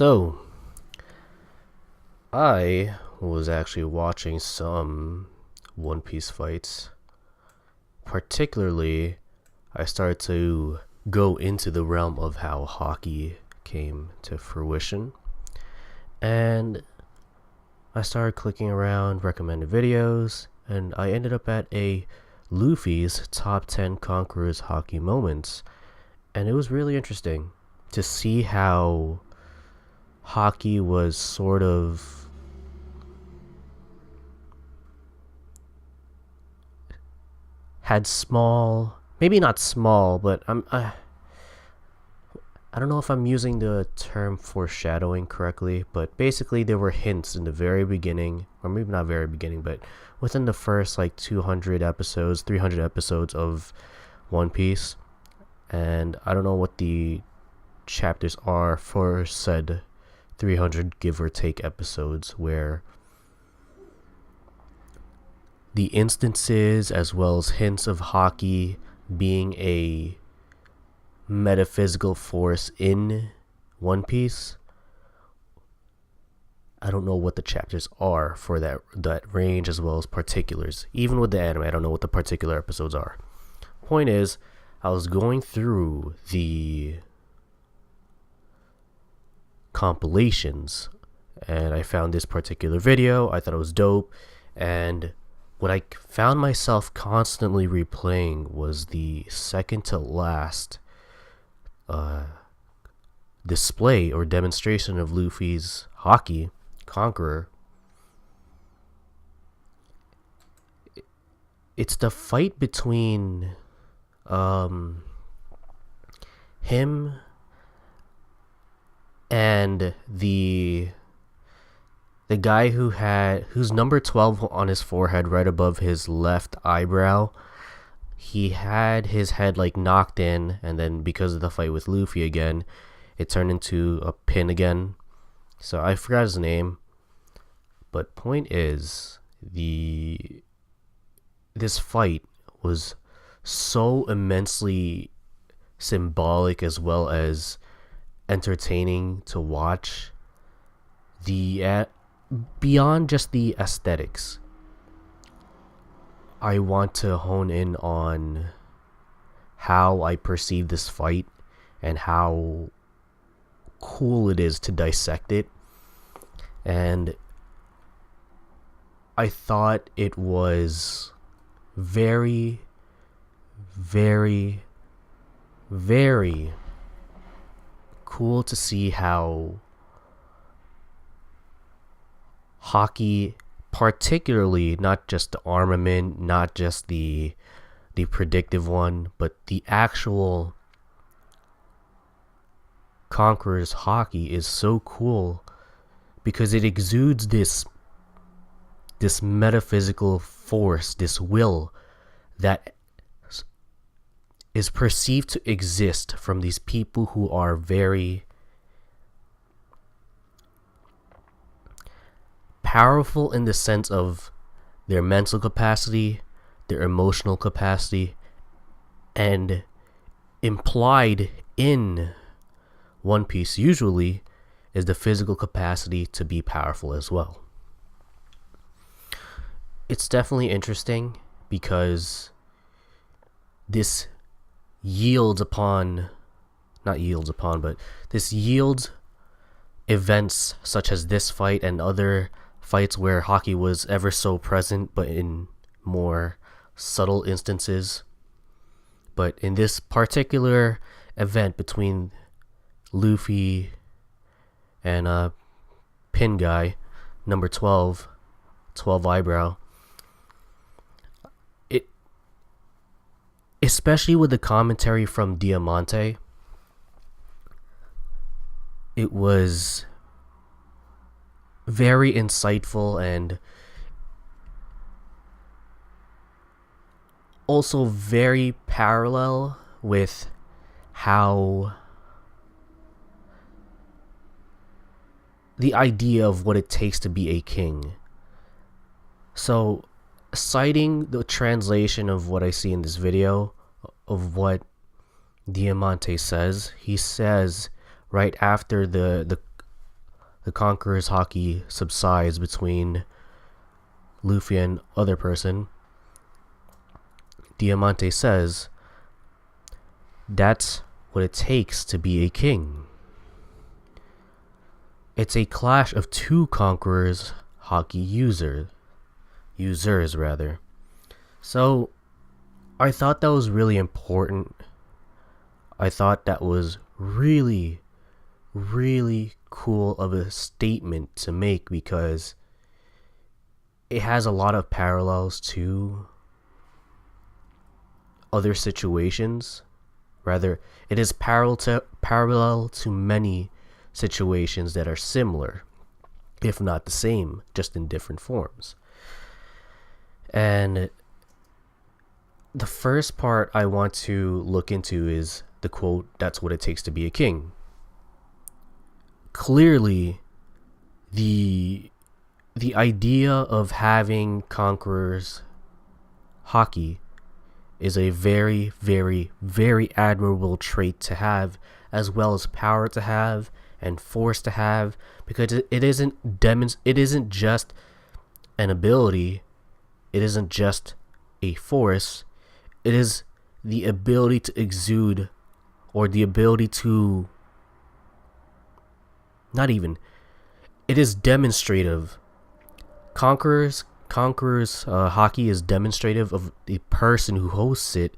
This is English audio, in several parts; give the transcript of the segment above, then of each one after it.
So, I was actually watching some One Piece fights. Particularly, I started to go into the realm of how hockey came to fruition. And I started clicking around recommended videos, and I ended up at a Luffy's top 10 Conquerors hockey moments. And it was really interesting to see how hockey was sort of had small, maybe not small, but I don't know if I'm using the term foreshadowing correctly, but basically there were hints in the very beginning, or maybe not very beginning, but within the first like 200 episodes, 300 episodes of One Piece. And I don't know what the chapters are for said 300 give or take episodes, where the instances as well as hints of hockey being a metaphysical force in One Piece. I don't know what the chapters are for that range as well as particulars. Even with the anime, I don't know what the particular episodes are. Point is, I was going through the compilations and I found this particular video. I thought it was dope, and what I found myself constantly replaying was the second to last display or demonstration of Luffy's hockey conqueror. It's the fight between him and the guy who's number 12 on his forehead right above his left eyebrow. He had his head like knocked in, and then because of the fight with Luffy again, it turned into a pin again. So I forgot his name. But point is, this fight was so immensely symbolic as well as entertaining to watch. Beyond just the aesthetics, I want to hone in on how I perceive this fight and how cool it is to dissect it. And I thought it was very, very, very cool to see how hockey, particularly not just the armament, not just the predictive one, but the actual Conqueror's hockey is so cool because it exudes this metaphysical force, this will that is perceived to exist from these people who are very powerful in the sense of their mental capacity, their emotional capacity, and implied in One Piece usually is the physical capacity to be powerful as well. It's definitely interesting because this yields events such as this fight and other fights where hockey was ever so present but in more subtle instances. But in this particular event between Luffy and pin guy number 12 eyebrow, it, especially with the commentary from Diamante, it was very insightful and also very parallel with how the idea of what it takes to be a king. So, citing the translation of what I see in this video of what Diamante says, he says right after the the Conqueror's haki subsides between Luffy and other person, Diamante says, "That's what it takes to be a king." It's a clash of two Conqueror's haki users rather. So I thought that was really important. I thought that was really, really cool of a statement to make, because it has a lot of parallels to other situations. Rather, it is parallel to many situations that are similar, if not the same, just in different forms. And the first part I want to look into is the quote, "That's what it takes to be a king." Clearly, the idea of having Conqueror's haki is a very, very, very admirable trait to have, as well as power to have and force to have, because it isn't just an ability, it isn't just a force, it is the ability to exude, or the ability to, not even, it is demonstrative. Conqueror's haki is demonstrative of the person who hosts it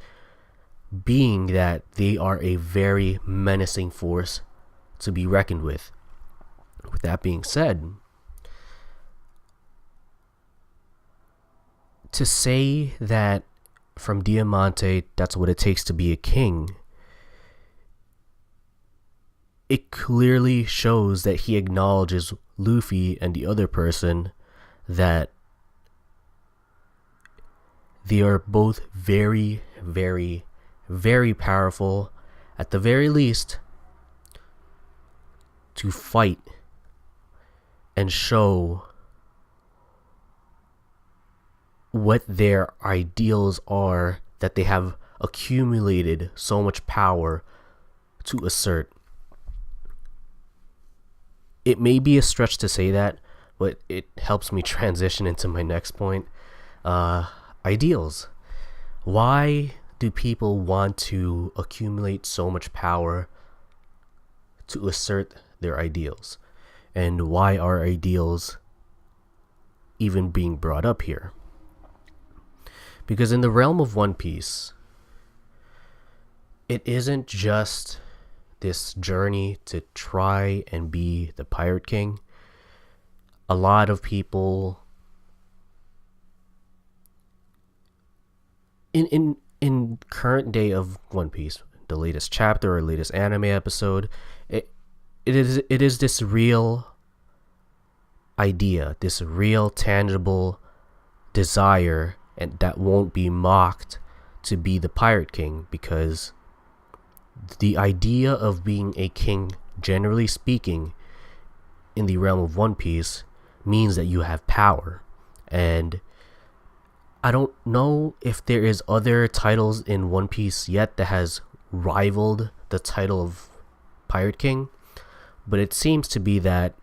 being that they are a very menacing force to be reckoned with. With that being said, to say that from Diamante, that's what it takes to be a king, it clearly shows that he acknowledges Luffy and the other person, that they are both very, very, very powerful, at the very least, to fight and show what their ideals are, that they have accumulated so much power to assert. It may be a stretch to say that, but it helps me transition into my next point. Ideals. Why do people want to accumulate so much power to assert their ideals? And why are ideals even being brought up here? Because in the realm of One Piece, it isn't just this journey to try and be the Pirate King. A lot of people in current day of One Piece, the latest chapter or latest anime episode, it is this real idea, this real tangible desire, and that won't be mocked, to be the Pirate King, because the idea of being a king, generally speaking, in the realm of One Piece, means that you have power. And I don't know if there is other titles in One Piece yet that has rivaled the title of Pirate King, but it seems to be that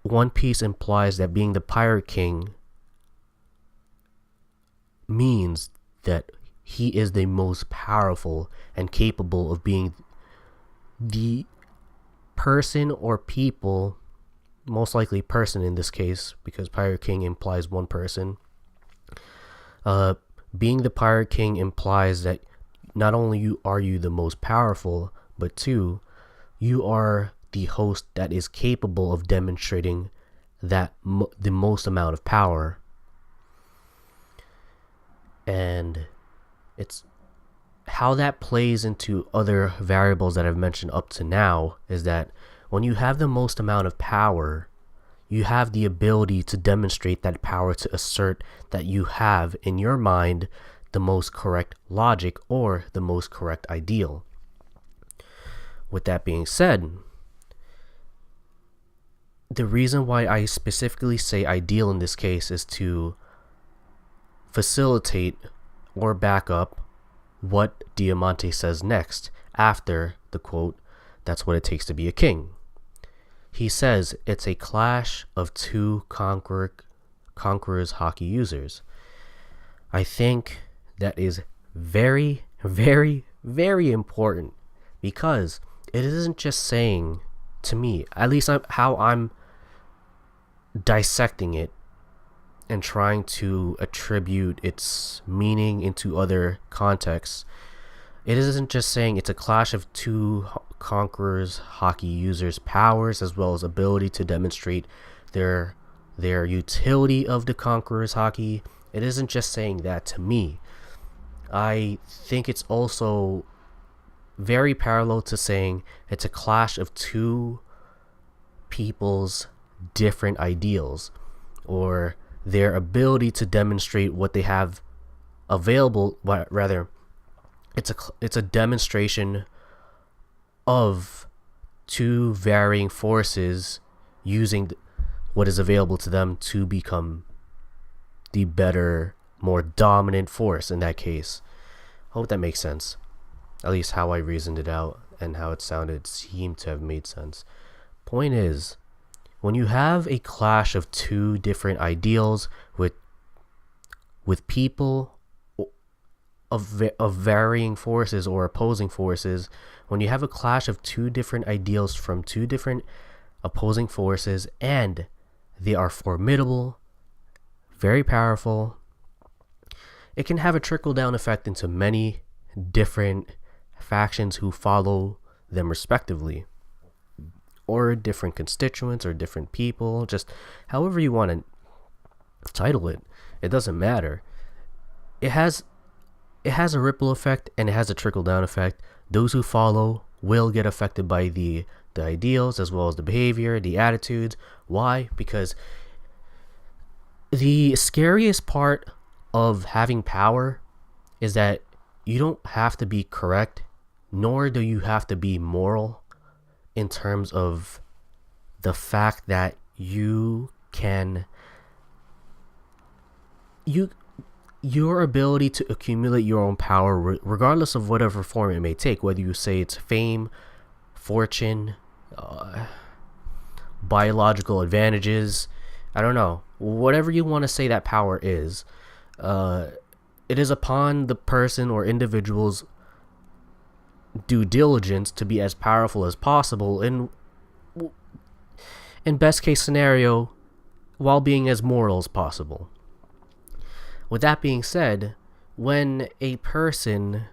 One Piece implies that being the Pirate King means that he is the most powerful and capable of being the person or people, most likely person in this case, because Pirate King implies one person. Being the Pirate King implies that not only are you the most powerful, but two, you are the host that is capable of demonstrating that the most amount of power. And it's how that plays into other variables that I've mentioned up to now, is that when you have the most amount of power, you have the ability to demonstrate that power, to assert that you have in your mind the most correct logic or the most correct ideal. With that being said, the reason why I specifically say ideal in this case is to facilitate or back up what Diamante says next after the quote, "That's what it takes to be a king." he says it's a clash of two conquerors hockey users. I think that is very, very, very important, because it isn't just saying, to me, at least how I'm dissecting it and trying to attribute its meaning into other contexts. It isn't just saying it's a clash of two conquerors hockey users' powers as well as ability to demonstrate their utility of the conquerors hockey. It isn't just saying that to me. I think it's also very parallel to saying it's a clash of two people's different ideals, or their ability to demonstrate what they have available. Rather, it's a demonstration of two varying forces using what is available to them to become the better, more dominant force in that case. Hope that makes sense. At least how I reasoned it out and how it sounded seemed to have made sense. Point is, when you have a clash of two different ideals with people of varying forces or opposing forces, when you have a clash of two different ideals from two different opposing forces and they are formidable, very powerful, it can have a trickle-down effect into many different factions who follow them respectively, or different constituents or different people, just however you want to title it. It doesn't matter. It has a ripple effect and it has a trickle-down effect. Those who follow will get affected by the ideals as well as the behavior, the attitudes. Why? Because the scariest part of having power is that you don't have to be correct, nor do you have to be moral, in terms of the fact that your ability to accumulate your own power, regardless of whatever form it may take, whether you say it's fame, fortune, biological advantages, I don't know, whatever you want to say that power is, it is upon the person or individual's due diligence to be as powerful as possible in best case scenario, while being as moral as possible. With that being said, when a person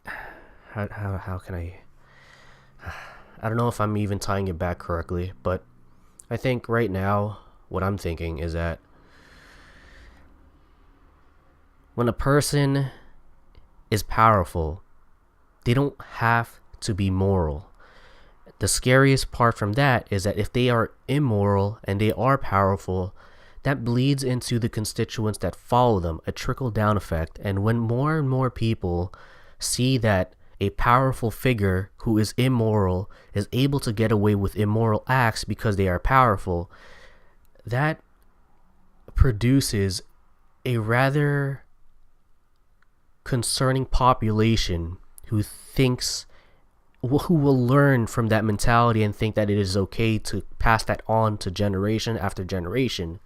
how can I don't know if I'm even tying it back correctly, but I think right now what I'm thinking is that when a person is powerful, they don't have to be moral. The scariest part from that is that if they are immoral and they are powerful, that bleeds into the constituents that follow them, a trickle-down effect. And when more and more people see that a powerful figure who is immoral is able to get away with immoral acts because they are powerful, that produces a rather concerning population who will learn from that mentality and think that it is okay to pass that on to generation after generation.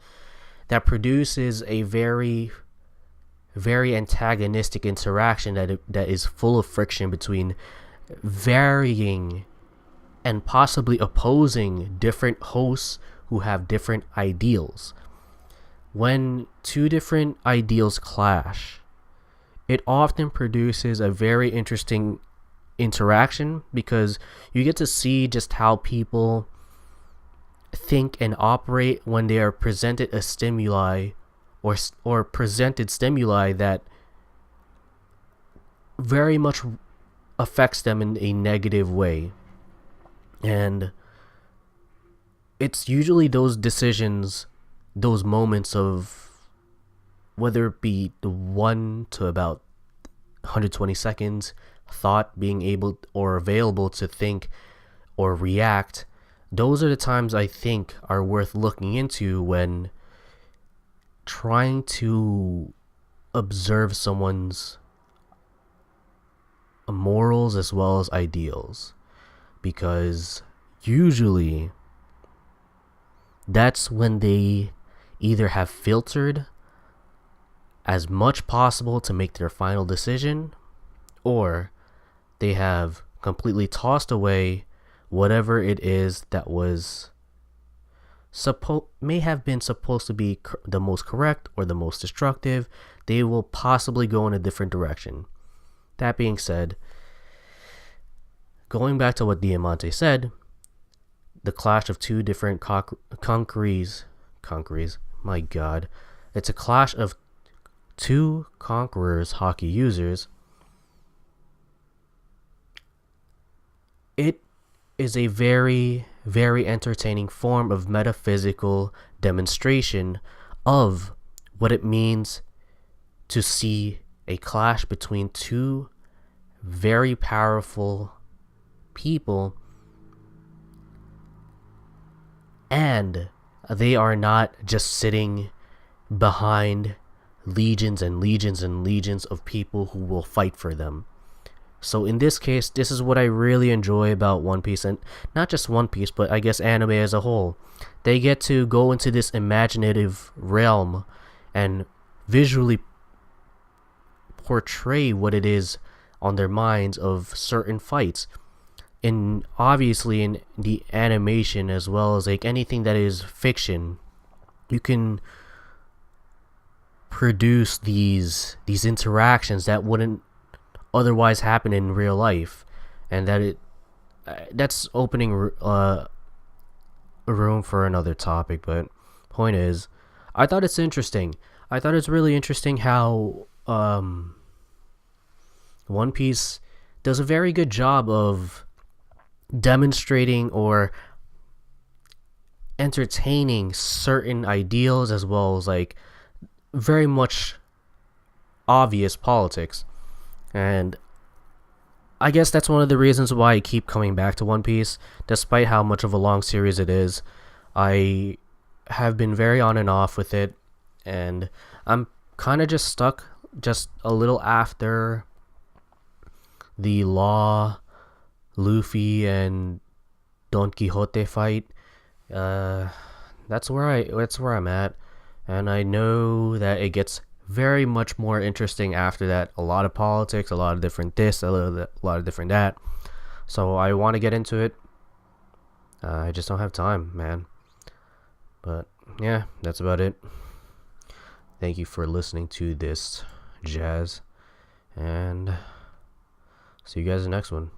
That produces a very, very antagonistic interaction that is full of friction between varying and possibly opposing different hosts who have different ideals. When two different ideals clash, it often produces a very interesting interaction, because you get to see just how people think and operate when they are presented a stimuli or presented stimuli that very much affects them in a negative way. And it's usually those decisions, those moments of, whether it be the 1 to about 120 seconds thought being able or available to think or react, those are the times I think are worth looking into when trying to observe someone's morals as well as ideals. because usually that's when they either have filtered as much possible to make their final decision, or they have completely tossed away whatever it is that was may have been supposed to be the most correct or the most destructive. They will possibly go in a different direction. That being said, going back to what Diamante said, the clash of two different conquerors, my god, it's a clash of two conquerors, Haki users. It is a very, very entertaining form of metaphysical demonstration of what it means to see a clash between two very powerful people, and they are not just sitting behind legions and legions and legions of people who will fight for them. So in this case, this is what I really enjoy about One Piece, and not just One Piece, but I guess anime as a whole. They get to go into this imaginative realm and visually portray what it is on their minds of certain fights. And obviously in the animation, as well as like anything that is fiction, you can produce these interactions that wouldn't otherwise happen in real life, and that's opening a room for another topic. But point is, I thought it's interesting. I thought it's really interesting how One Piece does a very good job of demonstrating or entertaining certain ideals, as well as like very much obvious politics. And I guess that's one of the reasons why I keep coming back to One Piece, despite how much of a long series it is. I have been very on and off with it, and I'm kind of just stuck just a little after the Law, Luffy, and Don Quixote fight. That's where I'm at, and I know that it gets very much more interesting after that. A lot of politics, a lot of different this, a lot of different that. So I want to get into it. I just don't have time, man. But yeah, that's about it. Thank you for listening to this jazz, and see you guys in the next one.